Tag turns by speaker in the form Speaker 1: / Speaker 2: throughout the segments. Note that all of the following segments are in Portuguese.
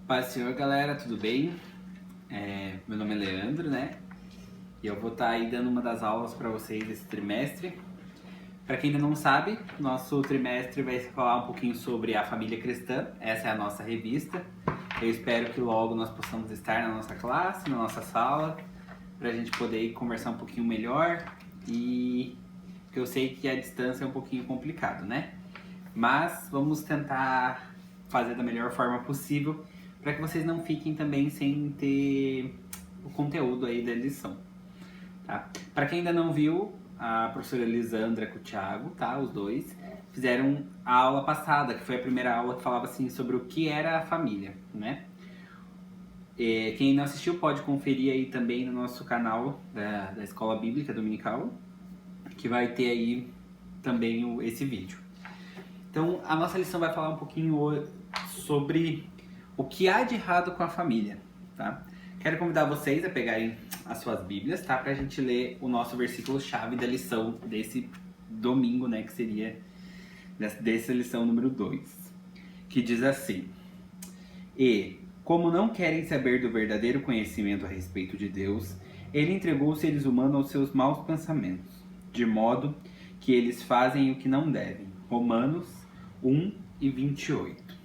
Speaker 1: Paz do Senhor, galera, tudo bem? Meu nome é Leandro, né? E eu vou estar aí dando uma das aulas para vocês esse trimestre. Para quem ainda não sabe, nosso trimestre vai falar um pouquinho sobre a família cristã. Essa é a nossa revista. Eu espero que logo nós possamos estar na nossa classe, na nossa sala, para a gente poder conversar um pouquinho melhor. Porque eu sei que a distância é um pouquinho complicado, né? Mas vamos tentar fazer da melhor forma possível para que vocês não fiquem também sem ter o conteúdo aí da lição, tá? Para quem ainda não viu, a professora Elisandra com o Thiago, tá? Os dois fizeram a aula passada, que foi a primeira aula que falava assim sobre o que era a família, né? Quem não assistiu pode conferir aí também no nosso canal da Escola Bíblica Dominical, que vai ter aí também esse vídeo. Então, a nossa lição vai falar um pouquinho sobre o que há de errado com a família, tá? Quero convidar vocês a pegarem as suas Bíblias, tá? Pra gente ler o nosso versículo-chave da lição desse domingo, né? Que seria dessa lição número 2, que diz assim: E, como não querem saber do verdadeiro conhecimento a respeito de Deus, ele entregou os seres humanos aos seus maus pensamentos, de modo que eles fazem o que não devem. Romanos 1 e 28,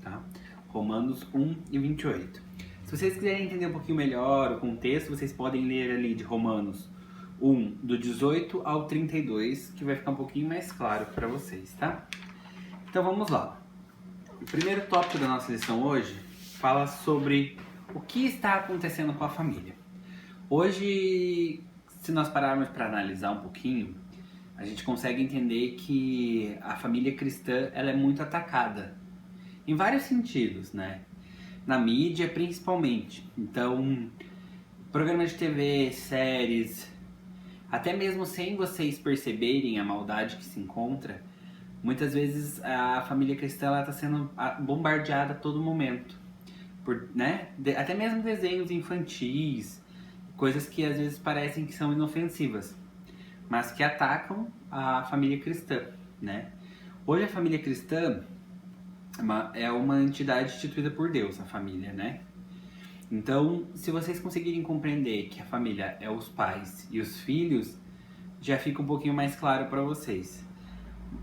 Speaker 1: tá? Romanos 1 e 28. Se vocês quiserem entender um pouquinho melhor o contexto, vocês podem ler ali de Romanos 1, do 18 ao 32, que vai ficar um pouquinho mais claro para vocês, tá? Então vamos lá. O primeiro tópico da nossa lição hoje fala sobre o que está acontecendo com a família. Hoje, se nós pararmos para analisar um pouquinho, a gente consegue entender que a família cristã ela é muito atacada em vários sentidos, né? Na mídia, principalmente. Então, programas de TV, séries, até mesmo sem vocês perceberem a maldade que se encontra, muitas vezes a família cristã está sendo bombardeada a todo momento. Né? Até mesmo desenhos infantis, coisas que às vezes parecem que são inofensivas, mas que atacam a família cristã, né? Hoje a família cristã é uma entidade instituída por Deus, a família, né? Então, se vocês conseguirem compreender que a família é os pais e os filhos, já fica um pouquinho mais claro para vocês.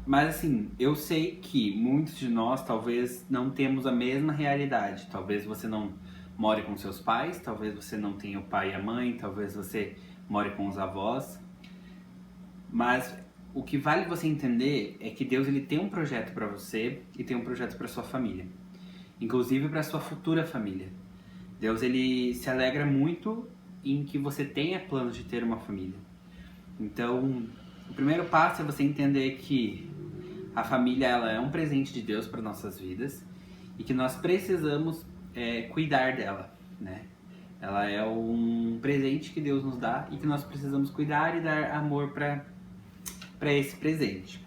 Speaker 1: Mas assim, eu sei que muitos de nós talvez não temos a mesma realidade. Talvez você não more com seus pais, talvez você não tenha o pai e a mãe, talvez você more com os avós. Mas o que vale você entender é que Deus ele tem um projeto para você e tem um projeto para sua família, inclusive para sua futura família. Deus ele se alegra muito em que você tenha planos de ter uma família. Então, o primeiro passo é você entender que a família ela é um presente de Deus para nossas vidas e que nós precisamos cuidar dela, né? Ela é um presente que Deus nos dá e que nós precisamos cuidar e dar amor para esse presente.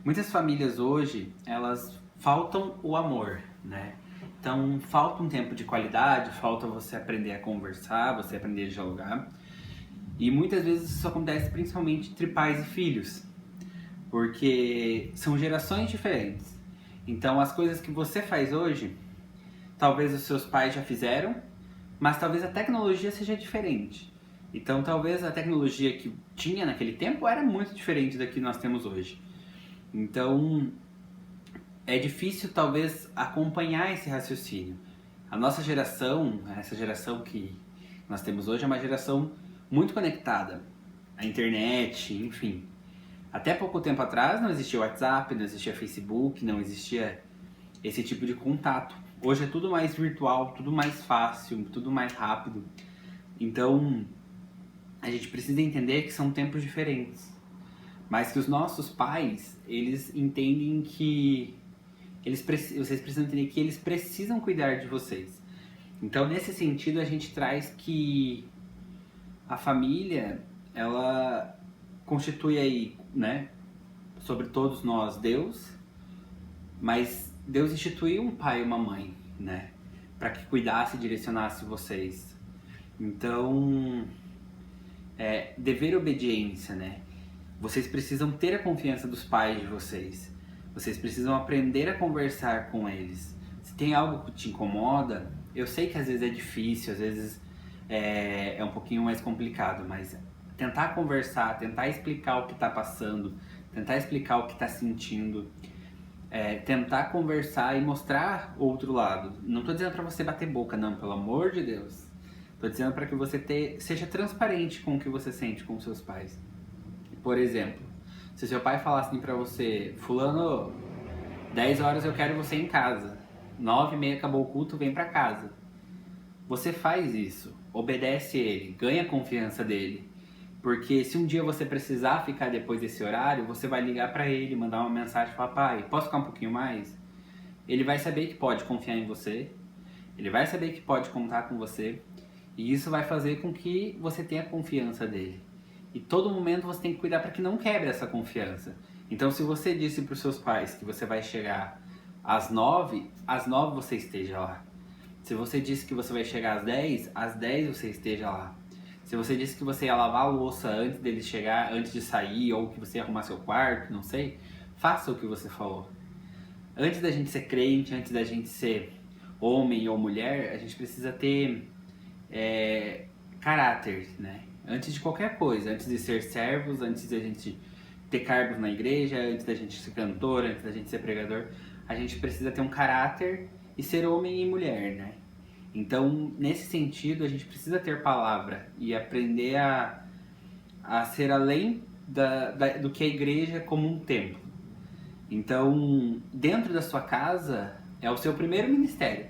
Speaker 1: Muitas famílias hoje, elas faltam o amor, né? Então, falta um tempo de qualidade, falta você aprender a conversar, você aprender a dialogar. E muitas vezes isso acontece principalmente entre pais e filhos, porque são gerações diferentes. Então, as coisas que você faz hoje, talvez os seus pais já fizeram, mas talvez a tecnologia seja diferente. Então, talvez a tecnologia que tinha naquele tempo era muito diferente da que nós temos hoje. Então, é difícil, talvez, acompanhar esse raciocínio. A nossa geração, essa geração que nós temos hoje, é uma geração muito conectada. A internet, enfim. Até pouco tempo atrás não existia WhatsApp, não existia Facebook, não existia esse tipo de contato. Hoje é tudo mais virtual, tudo mais fácil, tudo mais rápido. Então, a gente precisa entender que são tempos diferentes, mas que os nossos pais, eles entendem que vocês precisam entender que eles precisam cuidar de vocês. Então, nesse sentido, a gente traz que a família, ela constitui aí, né, sobre todos nós, Deus, mas Deus instituiu um pai e uma mãe, né, para que cuidasse e direcionasse vocês. Então, dever obediência, né? Vocês precisam ter a confiança dos pais de vocês. Vocês precisam aprender a conversar com eles. Se tem algo que te incomoda, eu sei que às vezes é difícil, às vezes é um pouquinho mais complicado, mas tentar conversar, tentar explicar o que está passando, tentar explicar o que está sentindo, tentar conversar e mostrar outro lado. Não estou dizendo para você bater boca, não, pelo amor de Deus. Estou dizendo para que você seja transparente com o que você sente com seus pais. Por exemplo, se seu pai falasse assim para você, fulano, 10 horas eu quero você em casa, 9h30 acabou o culto, vem para casa. Você faz isso, obedece ele, ganha a confiança dele. Porque se um dia você precisar ficar depois desse horário, você vai ligar para ele, mandar uma mensagem e falar, pai, posso ficar um pouquinho mais? Ele vai saber que pode confiar em você, ele vai saber que pode contar com você, e isso vai fazer com que você tenha confiança dele. E todo momento você tem que cuidar para que não quebre essa confiança. Então se você disse para os seus pais que você vai chegar às 9, às 9 você esteja lá. Se você disse que você vai chegar às 10 você esteja lá. Se você disse que você ia lavar a louça antes dele chegar, antes de sair, ou que você ia arrumar seu quarto, não sei, faça o que você falou. Antes da gente ser crente, antes da gente ser homem ou mulher, a gente precisa ter caráter, né? Antes de qualquer coisa, antes de ser servos, antes da gente ter cargos na igreja, antes da gente ser cantor, antes da gente ser pregador, a gente precisa ter um caráter e ser homem e mulher, né? Então, nesse sentido, a gente precisa ter palavra e aprender a ser além do que a igreja como um templo. Então, dentro da sua casa, é o seu primeiro ministério.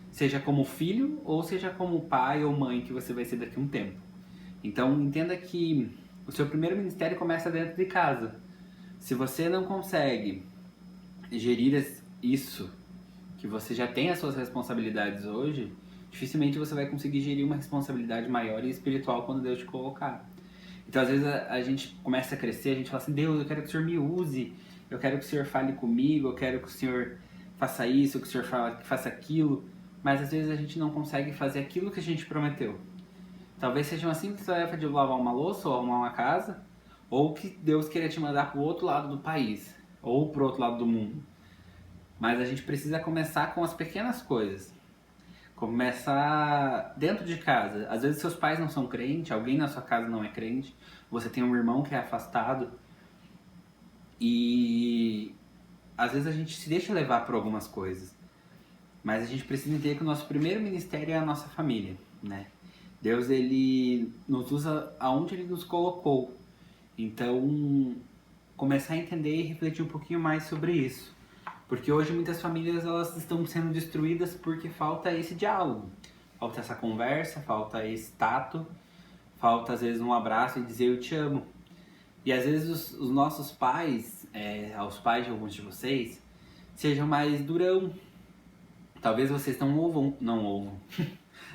Speaker 1: Seja como filho ou seja como pai ou mãe que você vai ser daqui a um tempo. Então, entenda que o seu primeiro ministério começa dentro de casa. Se você não consegue gerir isso, que você já tem as suas responsabilidades hoje, dificilmente você vai conseguir gerir uma responsabilidade maior e espiritual quando Deus te colocar. Então, às vezes, a gente começa a crescer, a gente fala assim, Deus, eu quero que o Senhor me use, eu quero que o Senhor fale comigo, eu quero que o Senhor faça isso, que o Senhor faça aquilo, mas às vezes a gente não consegue fazer aquilo que a gente prometeu. Talvez seja uma simples tarefa de lavar uma louça ou arrumar uma casa, ou que Deus queira te mandar para o outro lado do país, ou para o outro lado do mundo. Mas a gente precisa começar com as pequenas coisas. Começar dentro de casa. Às vezes seus pais não são crentes, alguém na sua casa não é crente, você tem um irmão que é afastado, e às vezes a gente se deixa levar por algumas coisas. Mas a gente precisa entender que o nosso primeiro ministério é a nossa família, né? Deus, ele nos usa aonde ele nos colocou. Então, começar a entender e refletir um pouquinho mais sobre isso. Porque hoje muitas famílias elas estão sendo destruídas porque falta esse diálogo. Falta essa conversa, falta esse tato, falta às vezes um abraço e dizer eu te amo. E às vezes os nossos pais, aos pais de alguns de vocês, sejam mais durão. Talvez vocês não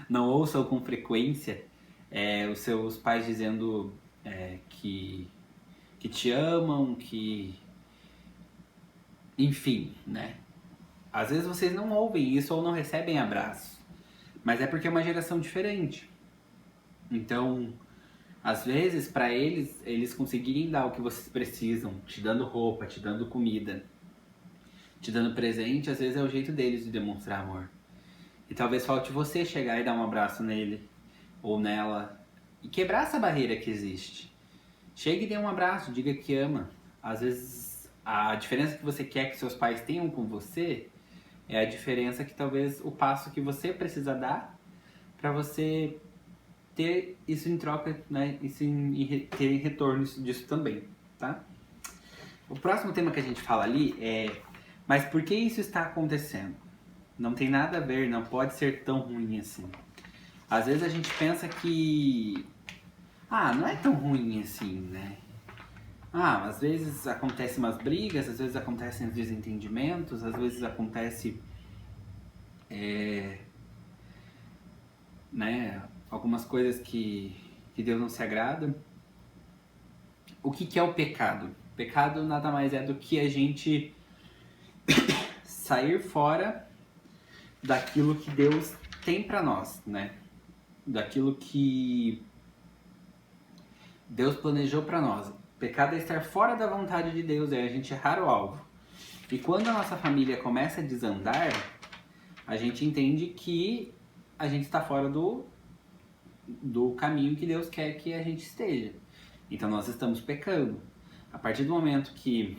Speaker 1: não ouçam com frequência os seus pais dizendo que te amam, que... Enfim, né? Às vezes vocês não ouvem isso ou não recebem abraço. Mas é porque é uma geração diferente. Então, às vezes, para eles conseguirem dar o que vocês precisam, te dando roupa, te dando comida, te dando presente, às vezes é o jeito deles de demonstrar amor. E talvez falte você chegar e dar um abraço nele ou nela e quebrar essa barreira que existe. Chegue e dê um abraço, diga que ama. Às vezes a diferença que você quer que seus pais tenham com você é a diferença que talvez o passo que você precisa dar para você ter isso em troca, né? Isso ter em retorno disso também, tá? O próximo tema que a gente fala ali é: mas por que isso está acontecendo? Não tem nada a ver, não pode ser tão ruim assim. Às vezes a gente pensa que não é tão ruim assim, né? Às vezes acontecem umas brigas, às vezes acontecem desentendimentos, às vezes acontece algumas coisas que Deus não se agrada. O que é o pecado? O pecado nada mais é do que a gente sair fora daquilo que Deus tem para nós, né? Daquilo que Deus planejou para nós. O pecado é estar fora da vontade de Deus, é a gente errar o alvo. E quando a nossa família começa a desandar, a gente entende que a gente está fora do caminho que Deus quer que a gente esteja. Então nós estamos pecando. A partir do momento que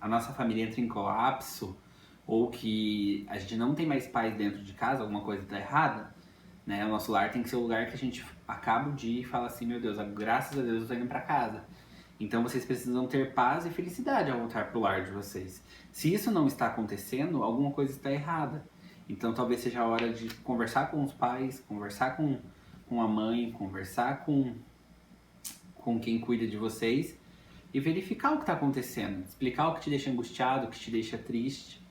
Speaker 1: a nossa família entra em colapso, ou que a gente não tem mais paz dentro de casa, alguma coisa está errada, né? O nosso lar tem que ser o lugar que a gente acaba o dia e fala assim, meu Deus, graças a Deus eu estou indo para casa. Então vocês precisam ter paz e felicidade ao voltar para o lar de vocês. Se isso não está acontecendo, alguma coisa está errada. Então talvez seja a hora de conversar com os pais, conversar com a mãe, conversar com quem cuida de vocês e verificar o que está acontecendo, explicar o que te deixa angustiado, o que te deixa triste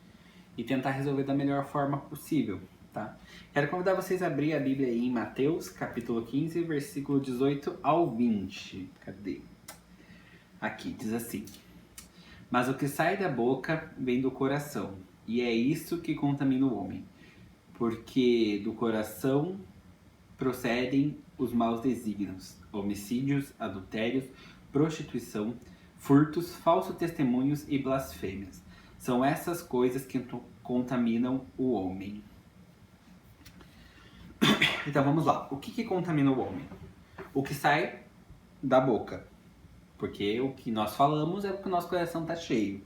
Speaker 1: e tentar resolver da melhor forma possível, tá? Quero convidar vocês a abrir a Bíblia aí em Mateus, capítulo 15, versículo 18 ao 20. Cadê? Aqui, diz assim: Mas o que sai da boca vem do coração, e é isso que contamina o homem, porque do coração procedem os maus desígnios, homicídios, adultérios, prostituição, furtos, falsos testemunhos e blasfêmias. São essas coisas que contaminam o homem. Então vamos lá. O que contamina o homem? O que sai da boca. Porque o que nós falamos é porque o nosso coração está cheio.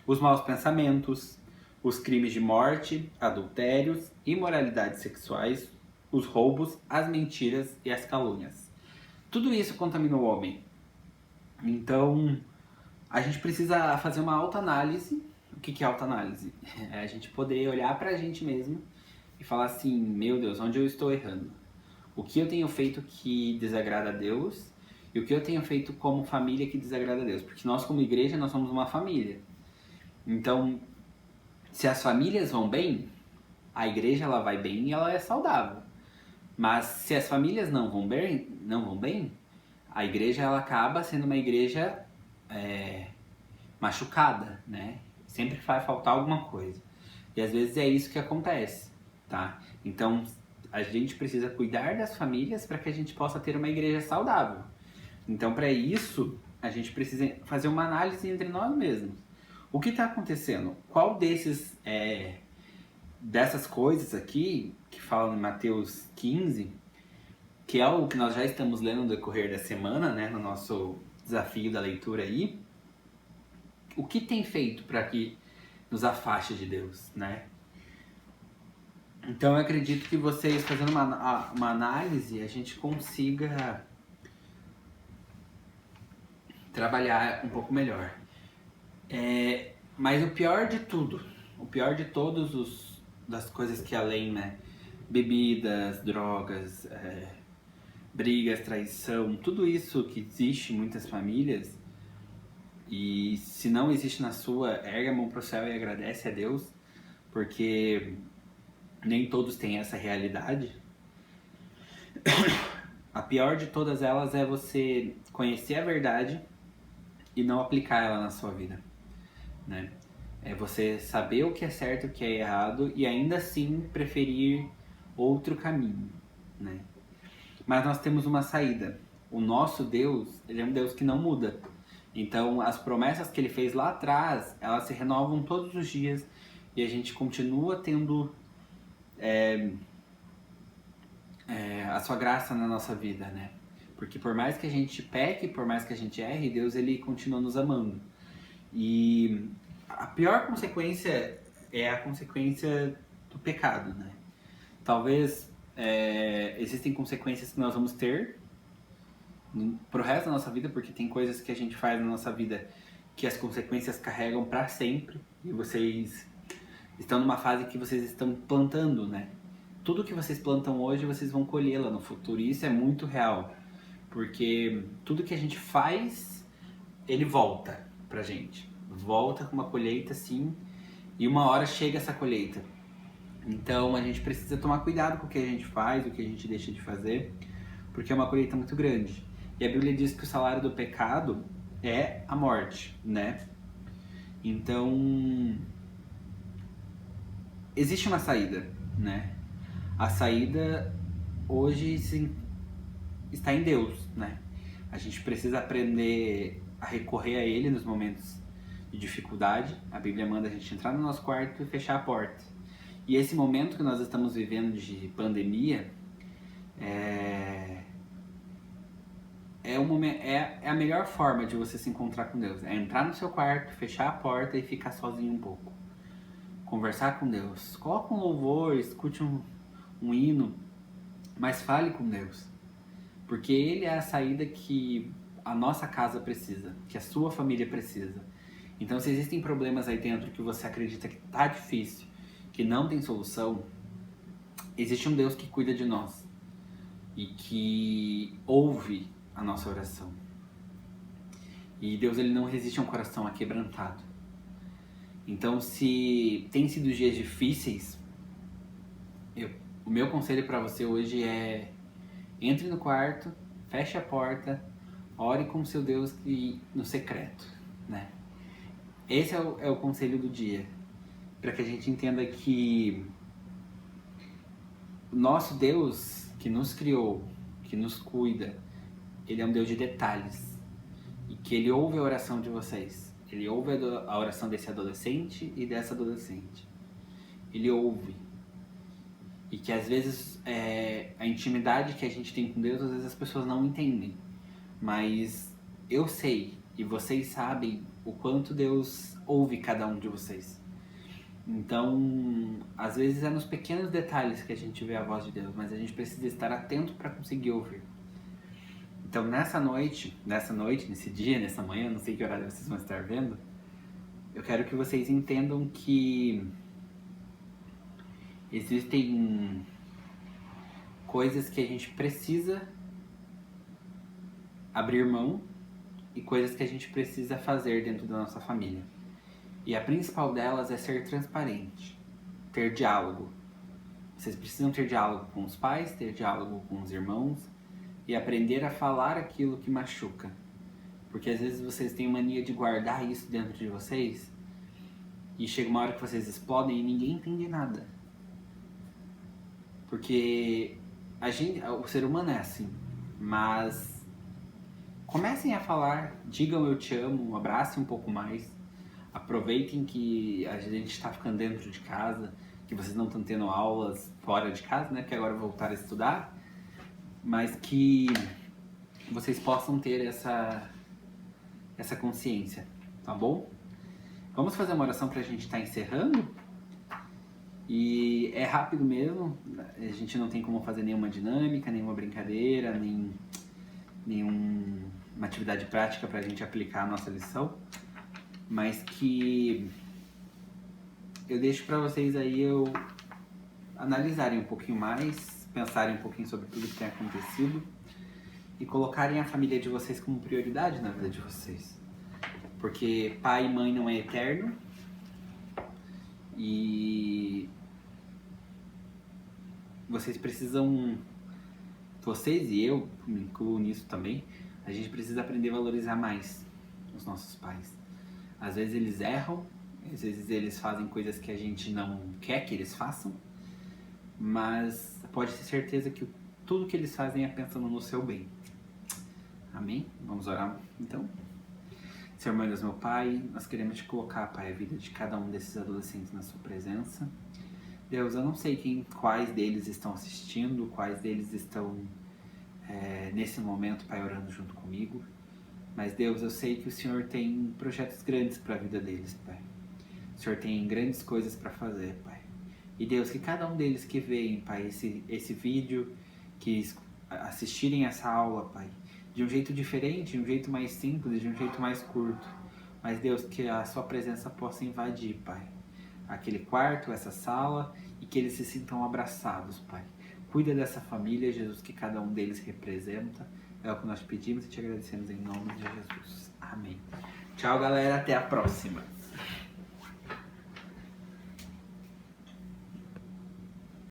Speaker 1: Os maus pensamentos, os crimes de morte, adultérios, imoralidades sexuais, os roubos, as mentiras e as calúnias. Tudo isso contamina o homem. Então, a gente precisa fazer uma autoanálise. O que é autoanálise? É a gente poder olhar pra gente mesmo e falar assim, meu Deus, onde eu estou errando? O que eu tenho feito que desagrada a Deus e o que eu tenho feito como família que desagrada a Deus? Porque nós como igreja, nós somos uma família. Então, se as famílias vão bem, a igreja ela vai bem e ela é saudável. Mas se as famílias não vão bem, a igreja ela acaba sendo uma igreja machucada, né? Sempre vai faltar alguma coisa. E às vezes é isso que acontece, tá? Então a gente precisa cuidar das famílias para que a gente possa ter uma igreja saudável. Então para isso a gente precisa fazer uma análise entre nós mesmos. O que está acontecendo? Qual dessas coisas aqui que falam em Mateus 15, que é o que nós já estamos lendo no decorrer da semana, né, no nosso desafio da leitura aí, o que tem feito para que nos afaste de Deus, né? Então eu acredito que vocês fazendo uma análise, a gente consiga trabalhar um pouco melhor. Mas o pior de tudo, o pior de das coisas que além, né? Bebidas, drogas, brigas, traição, tudo isso que existe em muitas famílias, e se não existe na sua, erga a mão pro céu e agradece a Deus, porque nem todos têm essa realidade. A pior de todas elas é você conhecer a verdade e não aplicar ela na sua vida, né? É você saber o que é certo e o que é errado e ainda assim preferir outro caminho, né? Mas nós temos uma saída. O nosso Deus, ele é um Deus que não muda. Então, as promessas que ele fez lá atrás, elas se renovam todos os dias e a gente continua tendo a sua graça na nossa vida, né? Porque por mais que a gente peque, por mais que a gente erre, Deus ele continua nos amando. E a pior consequência é a consequência do pecado, né? Talvez existem consequências que nós vamos ter pro resto da nossa vida, porque tem coisas que a gente faz na nossa vida que as consequências carregam para sempre, e vocês estão numa fase que vocês estão plantando, né? Tudo que vocês plantam hoje, vocês vão colher lá no futuro, e isso é muito real, porque tudo que a gente faz, ele volta pra gente, volta com uma colheita assim, e uma hora chega essa colheita. Então a gente precisa tomar cuidado com o que a gente faz, o que a gente deixa de fazer, porque é uma colheita muito grande. E a Bíblia diz que o salário do pecado é a morte, né? Então, existe uma saída, né? A saída hoje sim, está em Deus, né? A gente precisa aprender a recorrer a Ele nos momentos de dificuldade. A Bíblia manda a gente entrar no nosso quarto e fechar a porta. E esse momento que nós estamos vivendo de pandemia é a melhor forma de você se encontrar com Deus. É entrar no seu quarto, fechar a porta e ficar sozinho um pouco. Conversar com Deus. Coloque um louvor, escute um hino, mas fale com Deus. Porque Ele é a saída que a nossa casa precisa, que a sua família precisa. Então, se existem problemas aí dentro que você acredita que tá difícil, que não tem solução, existe um Deus que cuida de nós e que ouve a nossa oração. E Deus, ele não resiste a um coração aquebrantado. Então, se tem sido dias difíceis, o meu conselho para você hoje é: entre no quarto, feche a porta, ore com o seu Deus no secreto, né? Esse é o conselho do dia, para que a gente entenda que o nosso Deus, que nos criou, que nos cuida, Ele é um Deus de detalhes, e que Ele ouve a oração de vocês. Ele ouve a oração desse adolescente e dessa adolescente. Ele ouve. E que às vezes a intimidade que a gente tem com Deus, às vezes as pessoas não entendem. Mas eu sei, e vocês sabem, o quanto Deus ouve cada um de vocês. Então, às vezes é nos pequenos detalhes que a gente vê a voz de Deus, mas a gente precisa estar atento para conseguir ouvir. Então, nessa noite, nesse dia, nessa manhã, não sei que horário vocês vão estar vendo, eu quero que vocês entendam que existem coisas que a gente precisa abrir mão e coisas que a gente precisa fazer dentro da nossa família. E a principal delas é ser transparente, ter diálogo. Vocês precisam ter diálogo com os pais, ter diálogo com os irmãos e aprender a falar aquilo que machuca. Porque às vezes vocês têm mania de guardar isso dentro de vocês e chega uma hora que vocês explodem e ninguém entende nada. Porque o ser humano é assim, mas comecem a falar, digam eu te amo, abracem um pouco mais, aproveitem que a gente está ficando dentro de casa, que vocês não estão tendo aulas fora de casa, né, que agora voltar a estudar, mas que vocês possam ter essa consciência, tá bom? Vamos fazer uma oração para a gente estar encerrando? E é rápido mesmo, a gente não tem como fazer nenhuma dinâmica, nenhuma brincadeira, nenhuma atividade prática para a gente aplicar a nossa lição, mas que eu deixo para vocês aí analisarem um pouquinho mais, pensarem um pouquinho sobre tudo que tem acontecido e colocarem a família de vocês como prioridade na vida de vocês. Porque pai e mãe não é eterno e vocês precisam, vocês e eu, me incluo nisso também, a gente precisa aprender a valorizar mais os nossos pais. Às vezes eles erram, às vezes eles fazem coisas que a gente não quer que eles façam, mas pode ter certeza que tudo que eles fazem é pensando no seu bem. Amém? Vamos orar então? Senhor, meu Deus, meu Pai, nós queremos te colocar, Pai, a vida de cada um desses adolescentes na sua presença. Deus, eu não sei quais deles estão assistindo, quais deles estão nesse momento, Pai, orando junto comigo. Mas, Deus, eu sei que o Senhor tem projetos grandes para a vida deles, Pai. O Senhor tem grandes coisas para fazer, Pai. E, Deus, que cada um deles que veem, Pai, esse vídeo, que assistirem essa aula, Pai, de um jeito diferente, de um jeito mais simples, de um jeito mais curto. Mas, Deus, que a sua presença possa invadir, Pai, aquele quarto, essa sala, e que eles se sintam abraçados, Pai. Cuida dessa família, Jesus, que cada um deles representa. É o que nós pedimos e te agradecemos em nome de Jesus. Amém. Tchau, galera. Até a próxima.